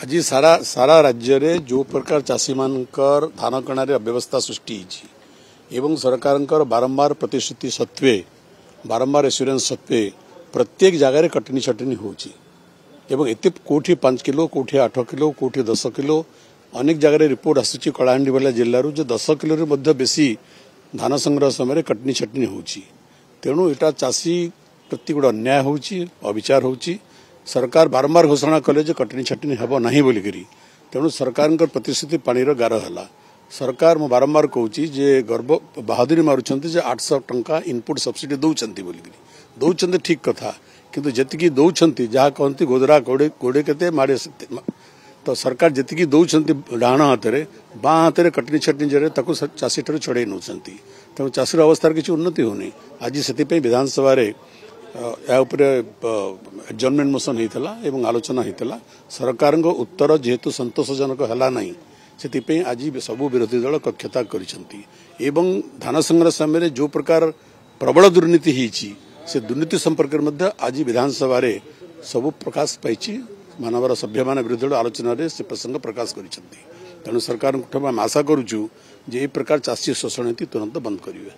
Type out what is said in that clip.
आज सारा सारा राज्य रे जो प्रकार चाषी मानकर धान कणारे अव्यवस्था सृष्टि एवं सरकार बारंबार प्रतिश्रुति सत्वे बारंबार एश्योरेंस सत्वे प्रत्येक जगार कटनी छटनी होची एवं एते कोठी 5 किलो कोठी 8 किलो कोठी 10 किलो अनेक जगार रिपोर्ट आसुची कलाहांडी वाला जिल्लारू जो 10 किलो रे मध्य बेसी धान संग्रह समय कटनी छटनी होची। तेणु एटा चाषी प्रति गोटे अन्याय होची अविचार होची। सरकार बारंबार घोषणा कले जे कटनी छटनी हेब नहीं बोलिकी तेणु सरकार प्रतिश्रुति पानीर गार है। सरकार मु बारंबार कहूँ जे गर्व बहादुरी मारुंट 800 टंका इनपुट सब्सिडी दौरान ठीक कथा किंतु जी दौरान जहाँ कहती गोदरा गोड़े के माड़े तो सरकार जी दौरान डाण हाथ में बाँ हाथ में कटनी छटनी जरिए चाषी ठार छड़े नौ तेणु चाषीर अवस्थार किसी उन्नति होनी। आज से विधानसभा या एडजर्नमेंट मोशन होता एवं आलोचना होता सरकार उत्तर जेहेतु संतोषजनक है ना से आज सबू विरोधी दल कक्षता कर धान संग्रह समय जो प्रकार प्रबल दुर्नीति होती से दुर्नीति संपर्क आज विधानसभा सबू प्रकाश पाई मानवर सभ्य मान विरोधी दल आलोचन से प्रसंग प्रकाश कर तेणु सरकार आशा करुचु जे प्रकार चाषी शोषण तुरंत बंद करेंगे।